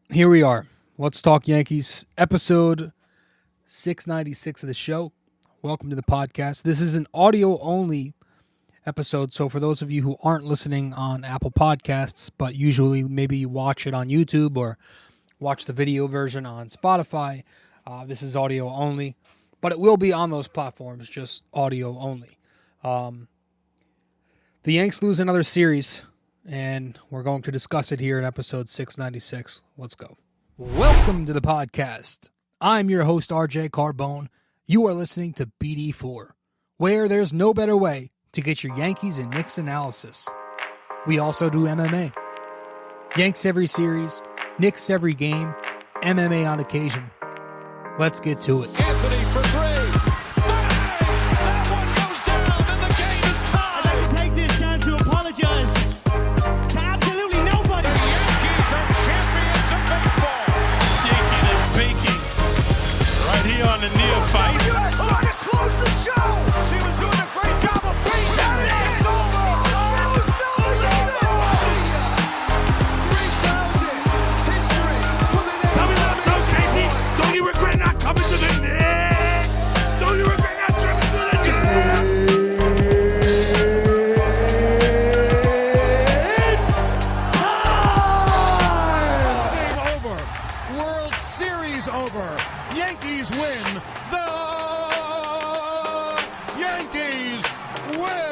Here we are. Let's talk Yankees, episode 696 of the show. Welcome to the podcast. This is an audio only episode. So, for those of you who aren't listening on Apple Podcasts, but usually maybe you watch it on YouTube or watch the video version on Spotify, this is audio only, but it will be on those platforms, just audio only. The Yanks lose another series, and we're going to discuss it here in episode 696. Let's go. Welcome to the podcast. I'm your host, RJ Carbone. You are listening to BD4, where there's no better way to get your Yankees and Knicks analysis. We also do MMA. Yanks every series, Knicks every game, MMA on occasion. Let's get to it. Anthony for three. That one goes down, and the game is tied. I'd like to take this chance to apologize to absolutely nobody. The Yankees are champions of baseball. Shaking and baking right here on the neophyte. U.S. trying to close the show. She was doing a great job of feeding. It's over. Don't you regret not coming to the net? Don't you regret not coming to the net? Game over. World Series over. Yankees win. The Yankees win.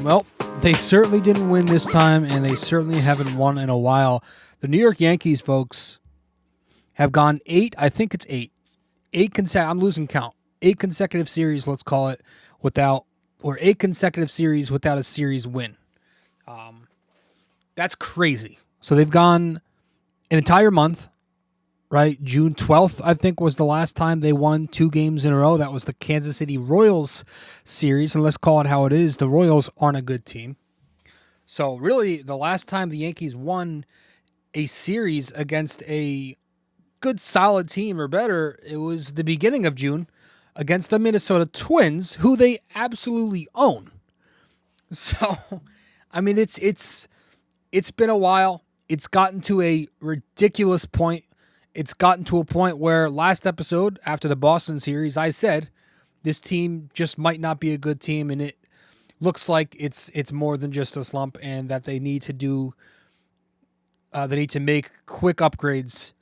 Well, they certainly didn't win this time, and they certainly haven't won in a while. The New York Yankees, folks, have gone eight I'm losing count. 8 consecutive series, let's call it, or 8 consecutive series without a series win. That's crazy. So they've gone an entire month, right? June 12th, I think, was the last time they won 2 games in a row. That was the Kansas City Royals series. And let's call it how it is. The Royals aren't a good team. So really, the last time the Yankees won a series against a good, solid team or better, it was the beginning of June against the Minnesota Twins, who they absolutely own. So, I mean, it's been a while. It's gotten to a ridiculous point. It's gotten to a point where last episode, after the Boston series, I said this team just might not be a good team, and it looks like it's more than just a slump, and that they need to do they need to make quick upgrades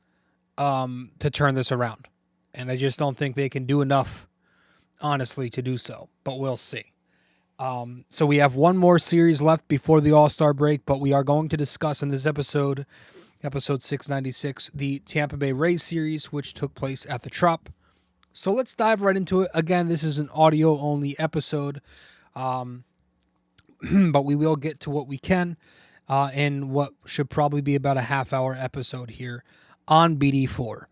to turn this around. And I just don't think they can do enough, honestly, to do so. But we'll see. So we have one more series left before the All-Star break, but we are going to discuss in this episode 696, the Tampa Bay Rays series, which took place at the Trop. So let's dive right into it. Again, this is an audio-only episode, but we will get to what we can in what should probably be about a half-hour episode here on BD4.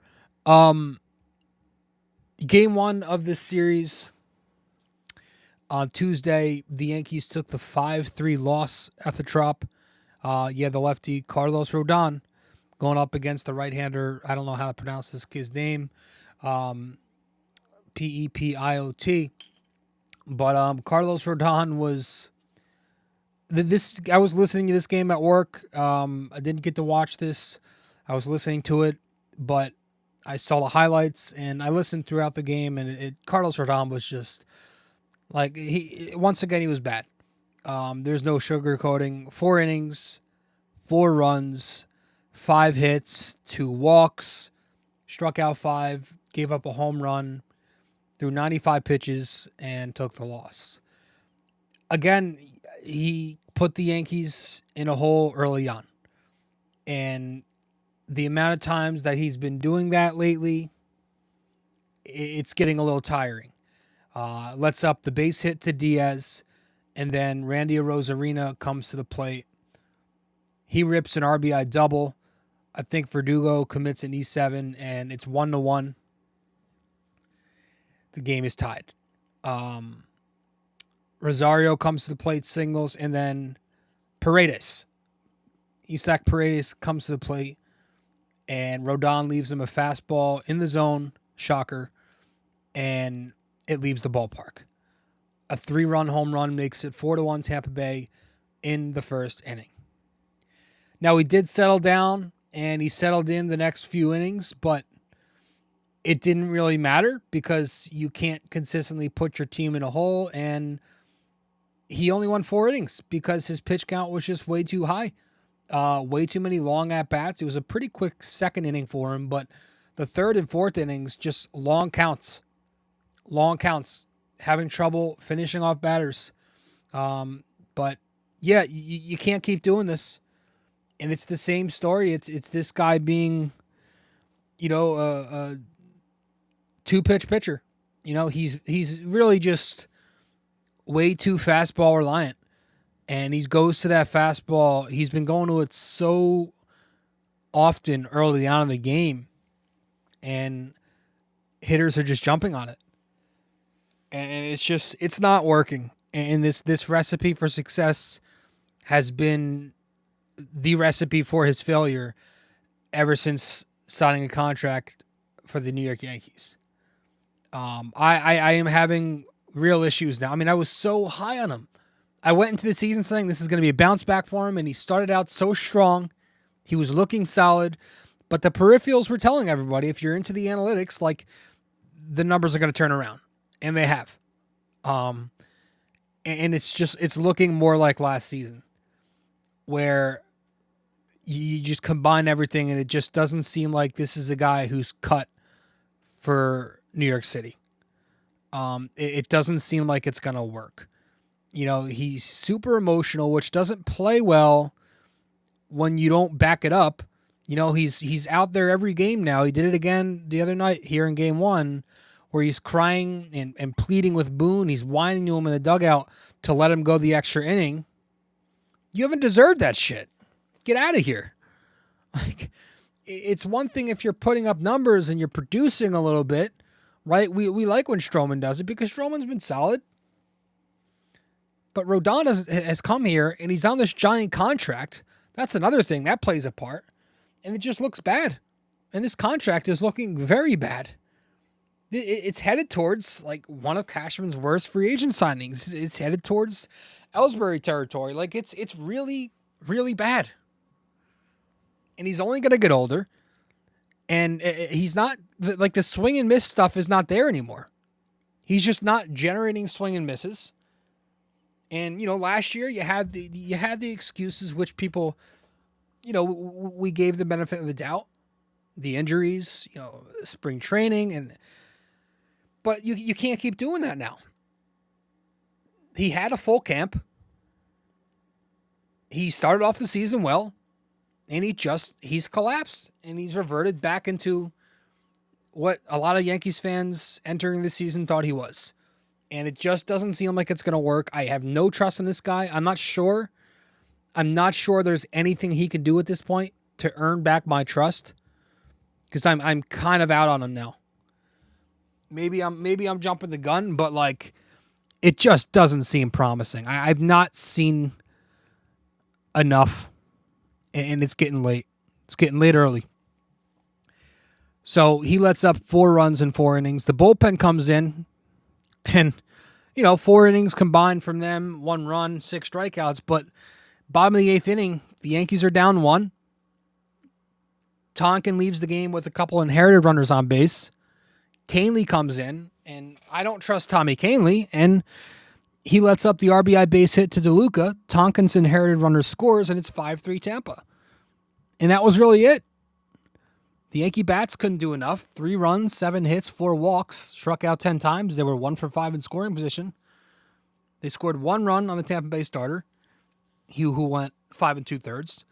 Game 1 of this series, on Tuesday, the Yankees took the 5-3 loss at the Trop. The lefty Carlos Rodon going up against the right-hander. I don't know how to pronounce this kid's name. Pepiot. But Carlos Rodon was this. I was listening to this game at work. I didn't get to watch this. I was listening to it, but I saw the highlights and I listened throughout the game. And Carlos Rodon was just like he was bad. There's no sugarcoating. 4 innings, 4 runs, 5 hits, 2 walks, struck out 5, gave up a home run, threw 95 pitches, and took the loss. Again, he put the Yankees in a hole early on. And the amount of times that he's been doing that lately, it's getting a little tiring. Lets up the base hit to Diaz, and then Randy Arozarena comes to the plate. He rips an RBI double. I think Verdugo commits an E7, and it's 1-1. The game is tied. Rosario comes to the plate, singles, and then Isaac Paredes comes to the plate, and Rodon leaves him a fastball in the zone, shocker, and it leaves the ballpark. A 3-run home run makes it 4-1 Tampa Bay in the first inning. Now, he did settle down, and he settled in the next few innings, but it didn't really matter because you can't consistently put your team in a hole, and he only won 4 innings because his pitch count was just way too high. Way too many long at-bats. It was a pretty quick second inning for him, but the third and fourth innings, just long counts. Long counts. Having trouble finishing off batters. But, yeah, you can't keep doing this. And it's the same story. It's this guy being, a two-pitch pitcher. He's really just way too fastball reliant. And he goes to that fastball. He's been going to it so often early on in the game. And hitters are just jumping on it. And it's not working. And this recipe for success has been the recipe for his failure ever since signing a contract for the New York Yankees. I am having real issues now. I mean, I was so high on him. I went into the season saying this is going to be a bounce back for him, and he started out so strong. He was looking solid, but the peripherals were telling everybody, if you're into the analytics, like, the numbers are going to turn around, and they have. And it's looking more like last season, where you just combine everything, and it just doesn't seem like this is a guy who's cut for New York City. It doesn't seem like it's going to work. He's super emotional, which doesn't play well when you don't back it up. He's out there every game now. He did it again the other night here in game 1, where he's crying and pleading with Boone. He's whining to him in the dugout to let him go the extra inning. You haven't deserved that shit. Get out of here. Like, it's one thing if you're putting up numbers and you're producing a little bit, right? We like when Stroman does it because Stroman's been solid. But Rodon has come here, and he's on this giant contract. That's another thing. That plays a part. And it just looks bad. And this contract is looking very bad. It's headed towards, like, one of Cashman's worst free agent signings. It's headed towards Ellsbury territory. Like, it's really, really bad. And he's only going to get older. And he's not, like, the swing and miss stuff is not there anymore. He's just not generating swing and misses. And, last year you had the excuses which people, we gave the benefit of the doubt, the injuries, spring training, but you can't keep doing that now. He had a full camp. He started off the season well, and he's collapsed, and he's reverted back into what a lot of Yankees fans entering the season thought he was. And it just doesn't seem like it's going to work. I have no trust in this guy. I'm not sure there's anything he can do at this point to earn back my trust, because I'm kind of out on him now. Maybe I'm jumping the gun, but, like, it just doesn't seem promising. I've not seen enough, and it's getting late. It's getting late early. So he lets up 4 runs in 4 innings. The bullpen comes in, and, 4 innings combined from them, 1 run, 6 strikeouts. But bottom of the 8th inning, the Yankees are down 1. Tonkin leaves the game with a couple inherited runners on base. Canely comes in, and I don't trust Tommy Canely, and he lets up the RBI base hit to DeLuca. Tonkin's inherited runner scores, and it's 5-3 Tampa. And that was really it. The Yankee bats couldn't do enough. 3 runs, 7 hits, 4 walks, struck out 10 times. They were 1 for 5 in scoring position. They scored 1 run on the Tampa Bay starter, who went 5 2/3.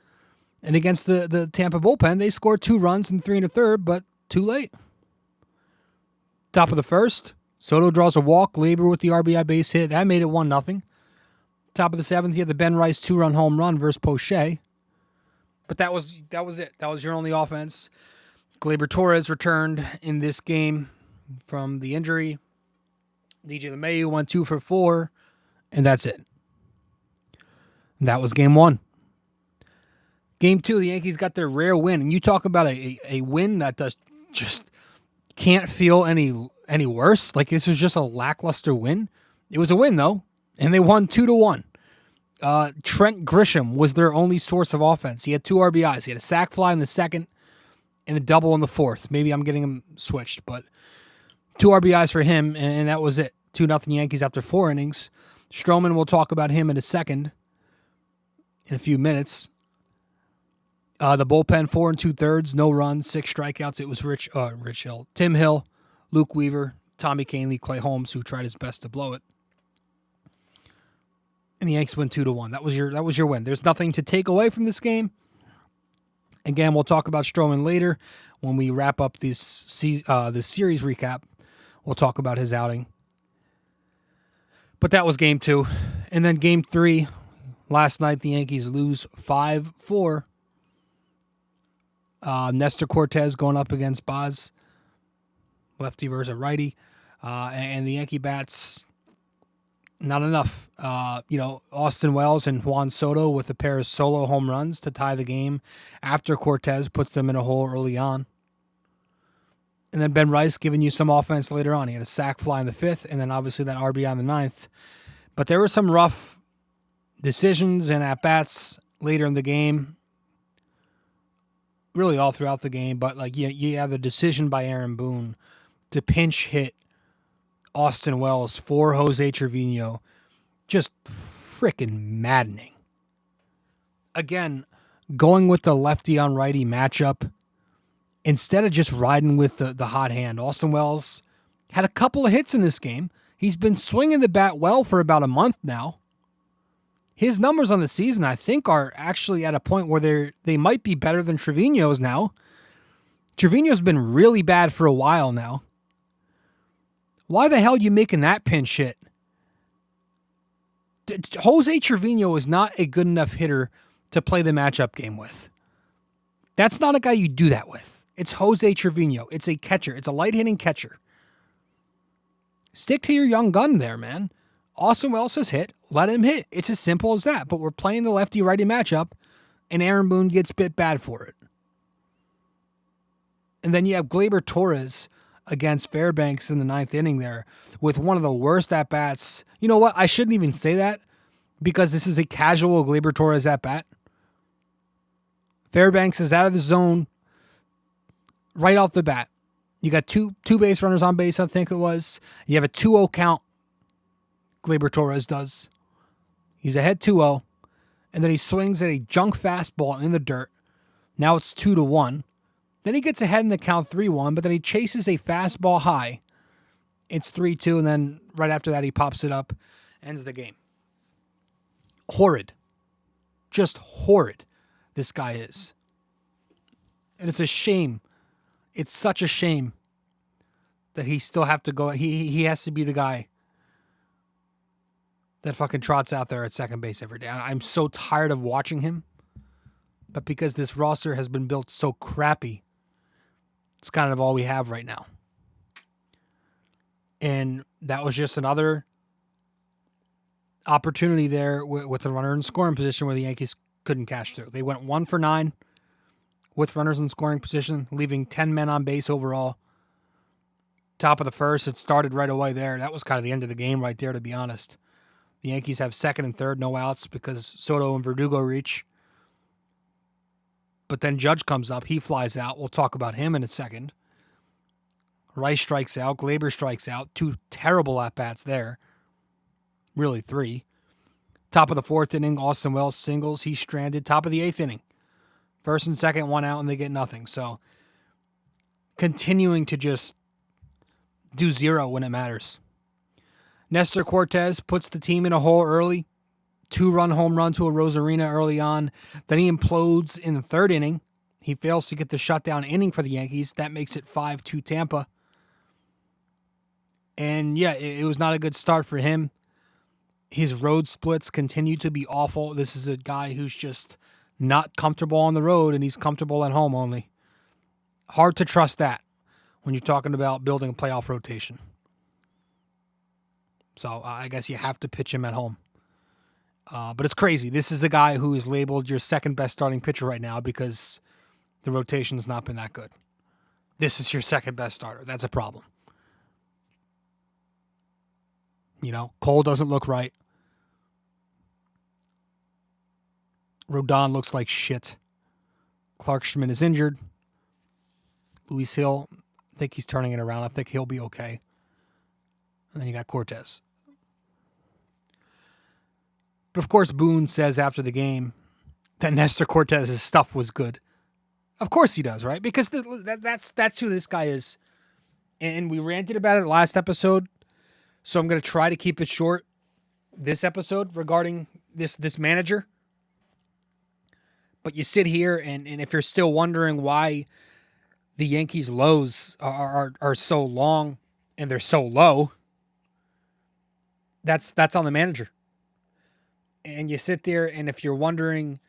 And against the Tampa bullpen, they scored 2 runs and 3 1/3, but too late. Top of the first, Soto draws a walk. Labor with the RBI base hit. That made it 1-0. Top of the 7th, you had the Ben Rice 2-run home run versus Poche. But that was it. That was your only offense. Gleyber Torres returned in this game from the injury. DJ LeMahieu went 2 for 4, and that's it. And that was game 1. Game 2, the Yankees got their rare win, and you talk about a win that just can't feel any worse. Like, this was just a lackluster win. It was a win, though, and they won 2-1. Trent Grisham was their only source of offense. He had 2 RBIs. He had a sac fly in the second and a double in the fourth. Maybe I'm getting him switched, but 2 RBIs for him, and that was it. 2-0 Yankees after 4 innings. Stroman, we'll talk about him in a second, in a few minutes. The bullpen, 4 2/3, no runs, 6 strikeouts. It was Rich Hill, Tim Hill, Luke Weaver, Tommy Kahnle, Clay Holmes, who tried his best to blow it. And the Yanks win 2-1. That was your win. There's nothing to take away from this game. Again, we'll talk about Stroman later when we wrap up this series recap. We'll talk about his outing. But that was game 2. And then game 3, last night the Yankees lose 5-4. Nestor Cortez going up against Baz, lefty versus righty. And the Yankee bats, not enough. Austin Wells and Juan Soto with a pair of solo home runs to tie the game after Cortez puts them in a hole early on. And then Ben Rice giving you some offense later on. He had a sac fly in the 5th, and then obviously that RBI in the 9th. But there were some rough decisions and at-bats later in the game, really all throughout the game. But like you have the decision by Aaron Boone to pinch hit Austin Wells for Jose Trevino. Just freaking maddening. Again, going with the lefty on righty matchup instead of just riding with the hot hand. Austin Wells had a couple of hits in this game. He's been swinging the bat well for about a month now. His numbers on the season, I think, are actually at a point where they might be better than Trevino's now. Trevino's been really bad for a while now. Why the hell are you making that pinch hit? Jose Trevino is not a good enough hitter to play the matchup game with. That's not a guy you do that with. It's Jose Trevino. It's a catcher. It's a light-hitting catcher. Stick to your young gun there, man. Austin Wells has hit. Let him hit. It's as simple as that. But we're playing the lefty-righty matchup, and Aaron Boone gets bit bad for it. And then you have Gleyber Torres against Fairbanks in the 9th inning there with one of the worst at-bats. You know what? I shouldn't even say that because this is a casual Gleyber Torres at-bat. Fairbanks is out of the zone right off the bat. You got two base runners on base, I think it was. You have a 2-0 count. Gleyber Torres does. He's ahead 2-0. And then he swings at a junk fastball in the dirt. Now it's 2-1. Then he gets ahead in the count 3-1, but then he chases a fastball high. It's 3-2, and then right after that he pops it up, ends the game. Horrid. Just horrid, this guy is. And it's a shame. It's such a shame that he still have to go. He has to be the guy that fucking trots out there at second base every day. I'm so tired of watching him. But because this roster has been built so crappy, it's kind of all we have right now. And that was just another opportunity there with a runner in scoring position where the Yankees couldn't cash through. They went 1 for 9 with runners in scoring position, leaving 10 men on base overall. Top of the first, it started right away there. That was kind of the end of the game right there, to be honest. The Yankees have second and third, no outs because Soto and Verdugo reach. But then Judge comes up. He flies out. We'll talk about him in a second. Rice strikes out. Gleyber strikes out. 2 terrible at-bats there. Really 3. Top of the 4th inning, Austin Wells singles. He's stranded. Top of the 8th inning. First and second, 1 out, and they get nothing. So continuing to just do 0 when it matters. Nestor Cortez puts the team in a hole early. 2-run home run to a Rosarina early on. Then he implodes in the 3rd inning. He fails to get the shutdown inning for the Yankees. That makes it 5-2 Tampa. And yeah, it was not a good start for him. His road splits continue to be awful. This is a guy who's just not comfortable on the road, and he's comfortable at home only. Hard to trust that when you're talking about building a playoff rotation. So I guess you have to pitch him at home. But it's crazy. This is a guy who is labeled your second best starting pitcher right now because the rotation's not been that good. This is your second best starter. That's a problem. Cole doesn't look right. Rodon looks like shit. Clark Schmidt is injured. Luis Hill, I think he's turning it around. I think he'll be okay. And then you got Cortez. But of course, Boone says after the game that Nestor Cortez's stuff was good. Of course he does, right? Because that's who this guy is. And we ranted about it last episode, so I'm going to try to keep it short this episode regarding this manager. But you sit here, and if you're still wondering why the Yankees' lows are so long and they're so low, that's on the manager. And you sit there, and if you're wondering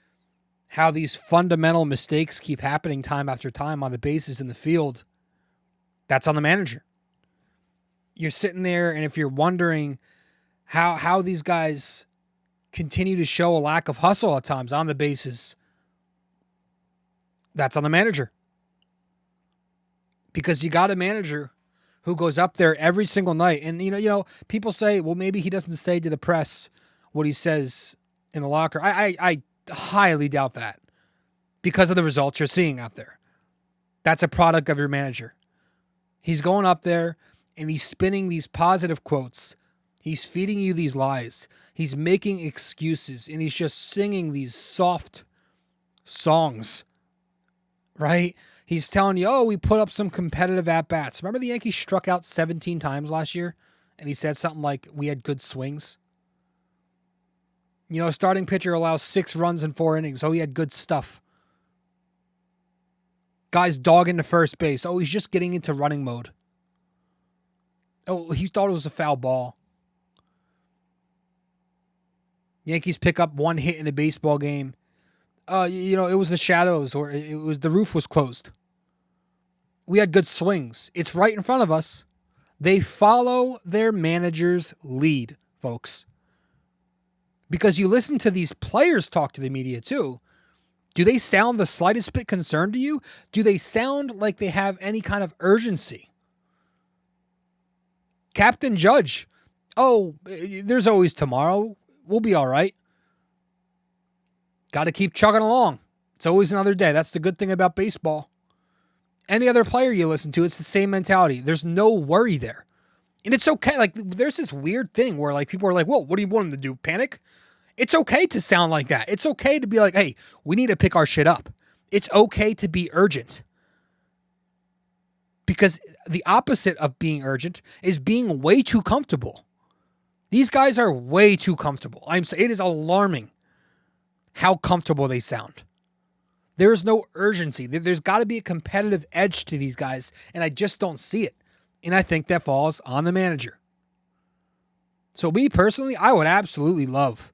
how these fundamental mistakes keep happening time after time on the bases in the field, that's on the manager. You're sitting there, and if you're wondering how these guys continue to show a lack of hustle at times on the bases, that's on the manager. Because you got a manager who goes up there every single night. And, people say, well, maybe he doesn't say to the press what he says in the locker. I highly doubt that because of the results you're seeing out there. That's a product of your manager. He's going up there and he's spinning these positive quotes. He's feeding you these lies. He's making excuses and he's just singing these soft songs, right? He's telling you, we put up some competitive at-bats. Remember the Yankees struck out 17 times last year? And he said something like, we had good swings. A starting pitcher allows 6 runs in 4 innings. He had good stuff. Guys dogging to first base. He's just getting into running mode. He thought it was a foul ball. Yankees pick up 1 hit in a baseball game. It was the shadows or it was the roof was closed. We had good swings. It's right in front of us. They follow their manager's lead, folks. Because you listen to these players talk to the media too. Do they sound the slightest bit concerned to you? Do they sound like they have any kind of urgency? Captain Judge, there's always tomorrow. We'll be all right. Got to keep chugging along. It's always another day. That's the good thing about baseball. Any other player you listen to, it's the same mentality. There's no worry there. And it's okay. Like, there's this weird thing where, like, people are like, whoa, what do you want them to do? Panic? It's okay to sound like that. It's okay to be like, hey, we need to pick our shit up. It's okay to be urgent. Because the opposite of being urgent is being way too comfortable. These guys are way too comfortable. It is alarming how comfortable they sound. There is no urgency. There's got to be a competitive edge to these guys, and I just don't see it. And I think that falls on the manager. So me personally, I would absolutely love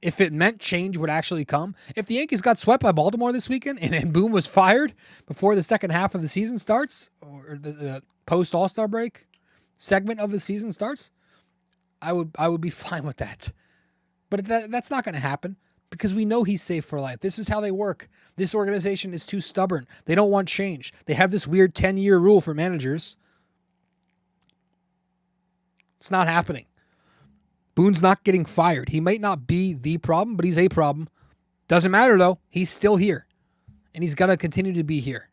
if it meant change would actually come. If the Yankees got swept by Baltimore this weekend and Boone was fired before the second half of the season starts, or the post All-Star break segment of the season starts, I would be fine with that. But that's not going to happen. Because we know he's safe for life. This is how they work. This organization is too stubborn. They don't want change. They have this weird 10-year rule for managers. It's not happening. Boone's not getting fired. He might not be the problem, but he's a problem. Doesn't matter, though. He's still here. And he's going to continue to be here.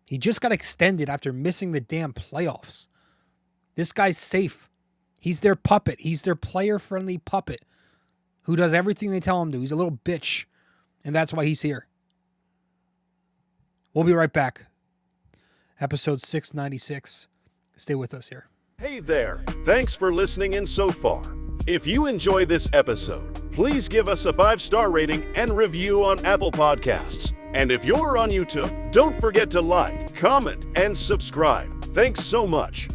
He just got extended after missing the damn playoffs. This guy's safe. He's their puppet. He's their player-friendly puppet who does everything they tell him to. He's a little bitch, and that's why he's here. We'll be right back. Episode 696. Stay with us here. Hey there, thanks for listening in so far. If you enjoy this episode, please give us a 5-star rating and review on Apple Podcasts. And if you're on YouTube, don't forget to like, comment, and subscribe. Thanks so much.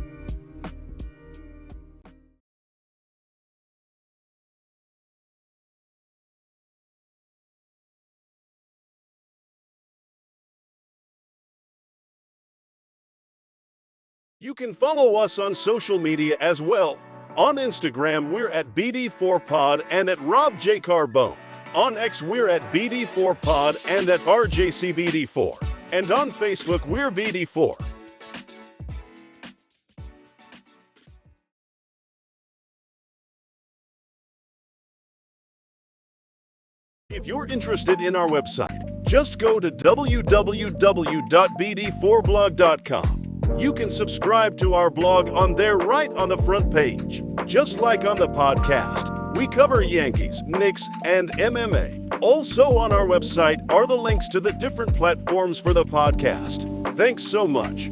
You can follow us on social media as well. On Instagram, we're at BD4Pod and at Rob J. Carbone. On X, we're at BD4Pod and at RJCBD4. And on Facebook, we're BD4. If you're interested in our website, just go to www.bd4blog.com. You can subscribe to our blog on there right on the front page. Just like on the podcast, we cover Yankees, Knicks, and MMA. Also on our website are the links to the different platforms for the podcast. Thanks so much.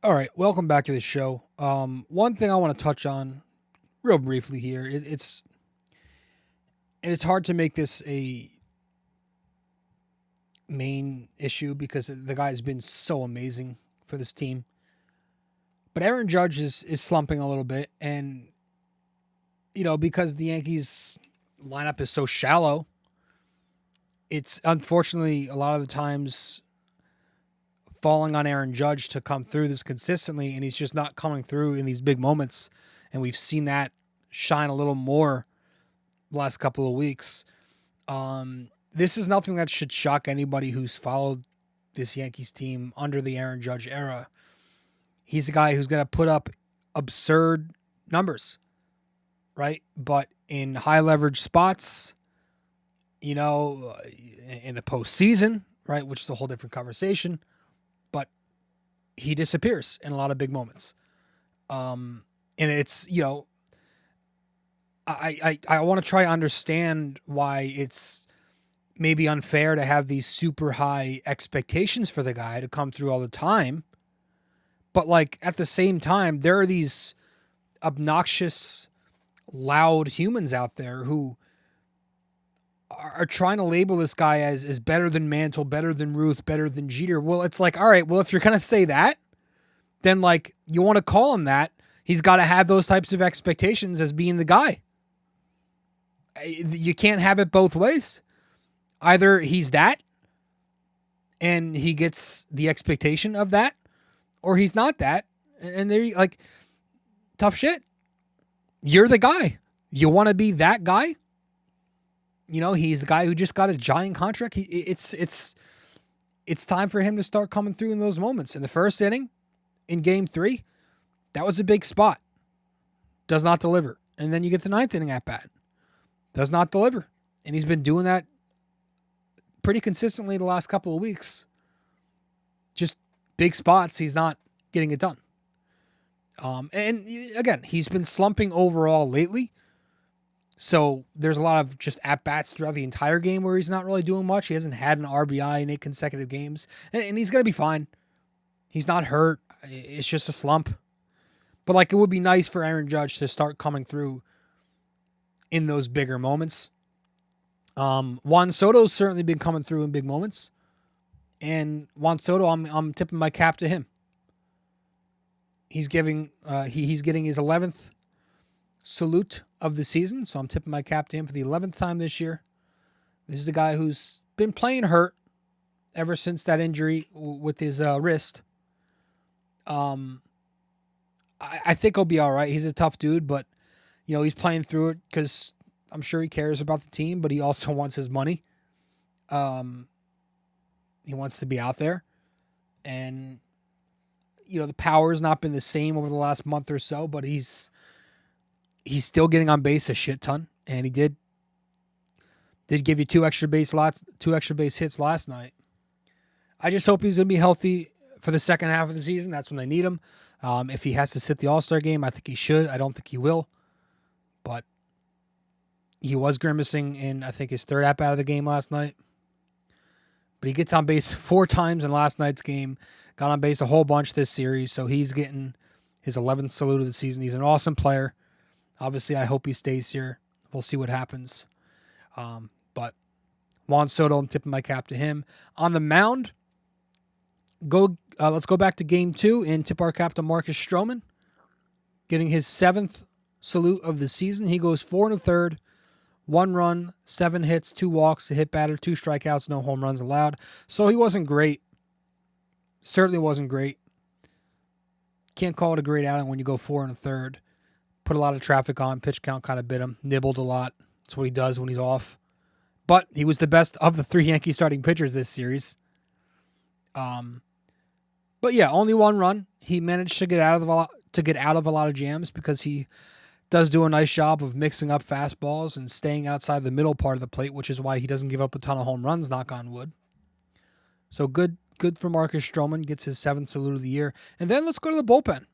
All right, welcome back to the show. One thing I want to touch on real briefly here, it's hard to make this a main issue because the guy's been so amazing for this team. But Aaron Judge is slumping a little bit, and because the Yankees lineup is so shallow, it's unfortunately a lot of the times falling on Aaron Judge to come through this consistently, and he's just not coming through in these big moments. And we've seen that shine a little more the last couple of weeks. This is nothing that should shock anybody who's followed this Yankees team under the Aaron Judge era. He's a guy who's going to put up absurd numbers, right? But in high leverage spots, in the postseason, right, which is a whole different conversation, but he disappears in a lot of big moments. And it's, I want to try to understand why it's maybe unfair to have these super high expectations for the guy to come through all the time. But at the same time, there are these obnoxious, loud humans out there who are trying to label this guy as better than Mantle, better than Ruth, better than Jeter. Well, it's all right, well, if you're going to say that, then you want to call him that, he's got to have those types of expectations as being the guy. You can't have it both ways. Either he's that and he gets the expectation of that, or he's not that. And they're tough shit. You're the guy. You want to be that guy? He's the guy who just got a giant contract. It's time for him to start coming through in those moments. In the first inning, in Game 3, that was a big spot. Does not deliver. And then you get the ninth inning at bat. Does not deliver. And he's been doing that pretty consistently the last couple of weeks. Just big spots, he's not getting it done. And again, he's been slumping overall lately. So there's a lot of just at-bats throughout the entire game where he's not really doing much. He hasn't had an RBI in 8 consecutive games. And he's going to be fine. He's not hurt. It's just a slump. But it would be nice for Aaron Judge to start coming through in those bigger moments. Juan Soto's certainly been coming through in big moments. And Juan Soto, I'm tipping my cap to him. He's getting his 11th salute of the season, so I'm tipping my cap to him for the 11th time this year. This is a guy who's been playing hurt ever since that injury with his wrist. I think he'll be all right. He's a tough dude, but he's playing through it because I'm sure he cares about the team, but he also wants his money. He wants to be out there, and the power's not been the same over the last month or so, but he's still getting on base a shit ton, and he did give you two extra base hits last night. I just hope he's going to be healthy for the second half of the season. That's when they need him. If he has to sit the All-Star game, I think he should. I don't think he will, but he was grimacing in, I think, his third at-bat of the game last night. But he gets on base 4 times in last night's game, got on base a whole bunch this series, so he's getting his 11th salute of the season. He's an awesome player. Obviously, I hope he stays here. We'll see what happens. But Juan Soto, I'm tipping my cap to him. On the mound, let's go back to Game 2 and tip our cap to Marcus Stroman, getting his 7th salute of the season. He goes 4 1/3, 1 run, 7 hits, 2 walks, a hit batter, 2 strikeouts, no home runs allowed. So he wasn't great. Certainly wasn't great. Can't call it a great outing when you go 4 1/3. Put a lot of traffic on. Pitch count kind of bit him. Nibbled a lot. That's what he does when he's off. but he was the best of the 3 Yankee starting pitchers this series. But yeah, only 1 run. He managed to get out of a lot of jams because he does do a nice job of mixing up fastballs and staying outside the middle part of the plate, which is why he doesn't give up a ton of home runs, knock on wood. So good for Marcus Stroman, gets his 7th salute of the year. And then let's go to the bullpen.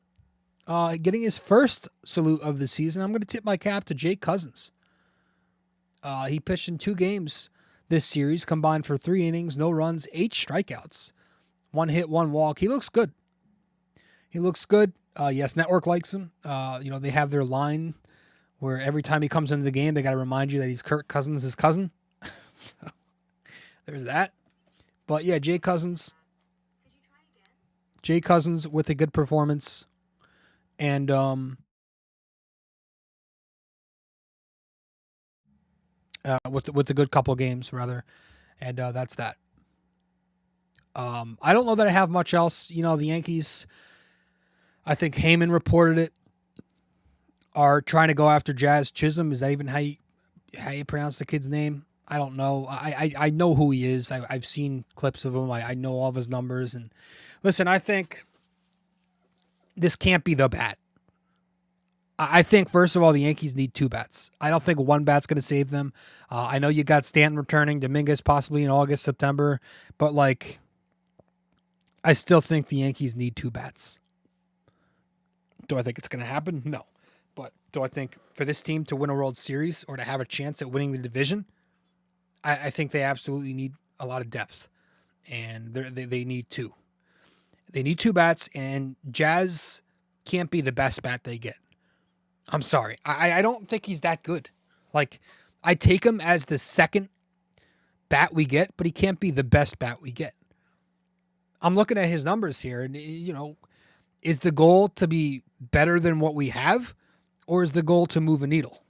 Getting his first salute of the season, I'm going to tip my cap to Jake Cousins. He pitched in 2 games this series, combined for 3 innings, no runs, 8 strikeouts. 1 hit, 1 walk. He looks good. Yes, Network likes him. They have their line where every time he comes into the game, they got to remind you that he's Kirk Cousins' cousin. So, there's that. But yeah, Jay Cousins with a good performance. And with a good couple games, rather. And that's that. I don't know that I have much else. The Yankees, I think Heyman reported it, are trying to go after Jazz Chisholm. Is that even how you pronounce the kid's name? I don't know. I know who he is. I've seen clips of him. I know all of his numbers. And listen, I think this can't be the bat. I think, first of all, the Yankees need 2 bats. I don't think 1 bat's going to save them. I know you got Stanton returning, Dominguez possibly in August, September, but I still think the Yankees need 2 bats. Do I think it's going to happen? No. But do I think for this team to win a World Series or to have a chance at winning the division, I think they absolutely need a lot of depth. And they need 2. They need 2 bats, and Jazz can't be the best bat they get. I'm sorry. I don't think he's that good. I take him as the second bat we get, but he can't be the best bat we get. I'm looking at his numbers here, and, is the goal to be better than what we have, or is the goal to move a needle?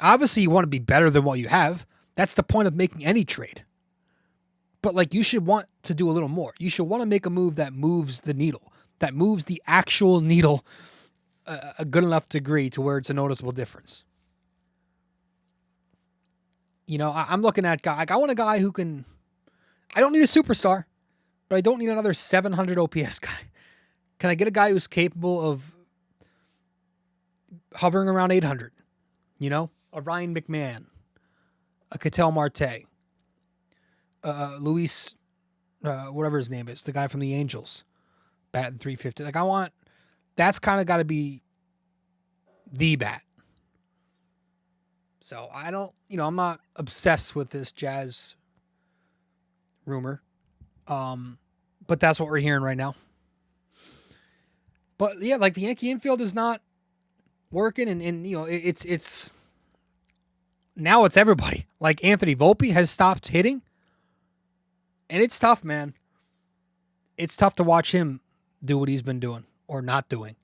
Obviously you want to be better than what you have. That's the point of making any trade. But you should want to do a little more. You should want to make a move that moves the needle, that moves the actual needle a good enough degree to where it's a noticeable difference. I'm looking at I want a guy who can. I don't need a superstar, but I don't need another 700 OPS guy. Can I get a guy who's capable of hovering around 800? A Ryan McMahon, a Ketel Marte, Luis, whatever his name is, the guy from the Angels, batting 350. That's kind of got to be the bat. So I don't, I'm not obsessed with this Jazz rumor. But that's what we're hearing right now. But yeah, the Yankee infield is not working, and it's now it's everybody. Anthony Volpe has stopped hitting, and it's tough, man. It's tough to watch him do what he's been doing or not doing.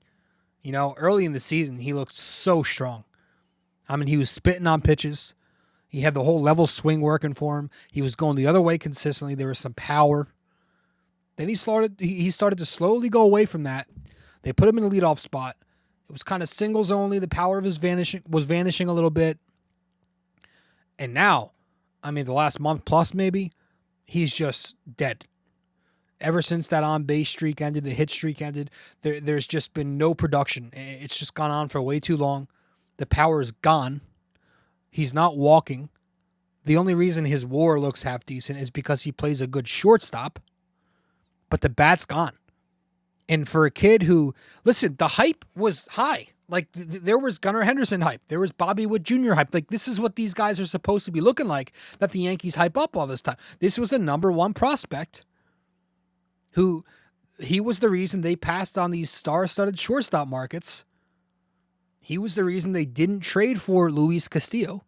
Early in the season, he looked so strong. He was spitting on pitches. He had the whole level swing working for him. He was going the other way consistently. There was some power. Then he started to slowly go away from that. They put him in the leadoff spot. It was kind of singles only. The power of his was vanishing a little bit. And now, the last month plus maybe, he's just dead. Ever since that on-base streak ended, the hit streak ended, there's just been no production. It's just gone on for way too long. The power is gone. He's not walking. The only reason his WAR looks half decent is because he plays a good shortstop, but the bat's gone. And for a kid who, listen, the hype was high. There was Gunnar Henderson hype. There was Bobby Witt Jr. hype. This is what these guys are supposed to be looking like, that the Yankees hype up all this time. This was a number 1 prospect who, he was the reason they passed on these star-studded shortstop markets. He was the reason they didn't trade for Luis Castillo,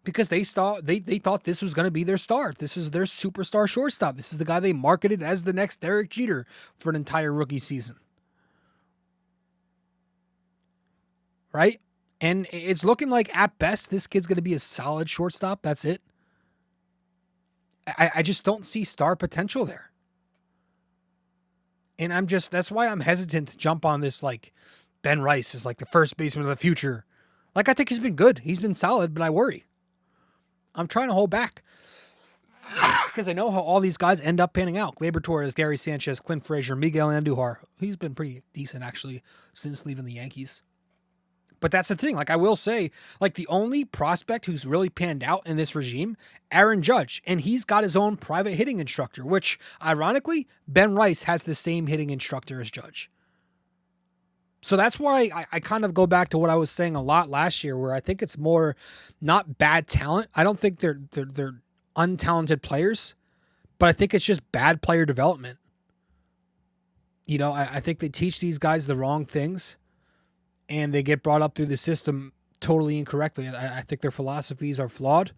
because they thought this was going to be their star. This is their superstar shortstop. This is the guy they marketed as the next Derek Jeter for an entire rookie season. Right? And it's looking like, at best, this kid's going to be a solid shortstop. That's it. I just don't see star potential there. And that's why I'm hesitant to jump on this, Ben Rice is the first baseman of the future. Like, I think he's been good. He's been solid, but I worry. I'm trying to hold back because I know how all these guys end up panning out. Gleyber Torres, Gary Sanchez, Clint Frazier, Miguel Andujar. He's been pretty decent, actually, since leaving the Yankees. But that's the thing. Like, I will say, like, the only prospect who's really panned out in this regime, Aaron Judge. And he's got his own private hitting instructor, which, ironically, Ben Rice has the same hitting instructor as Judge. So that's why I kind of go back to what I was saying a lot last year, where I think it's more not bad talent. I don't think they're untalented players, but I think it's just bad player development. You know, I think they teach these guys the wrong things, and they get brought up through the system totally incorrectly. I think their philosophies are flawed,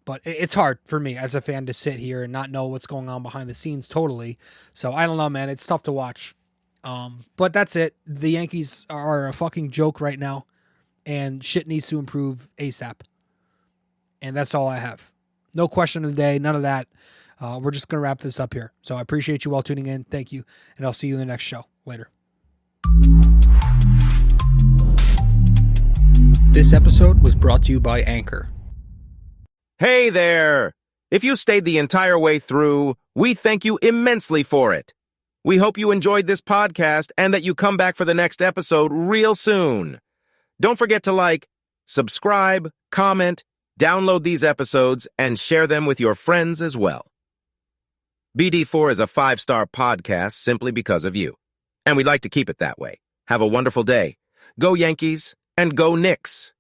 but it's hard for me as a fan to sit here and not know what's going on behind the scenes totally. So I don't know, man. It's tough to watch. But that's it. The Yankees are a fucking joke right now, and shit needs to improve ASAP. And that's all I have. No question of the day, none of that. We're just going to wrap this up here. So I appreciate you all tuning in. Thank you. And I'll see you in the next show. Later. This episode was brought to you by Anchor. Hey there! If you stayed the entire way through, we thank you immensely for it. We hope you enjoyed this podcast and that you come back for the next episode real soon. Don't forget to like, subscribe, comment, download these episodes, and share them with your friends as well. BD4 is a 5-star podcast simply because of you, and we'd like to keep it that way. Have a wonderful day. Go Yankees, and go Knicks!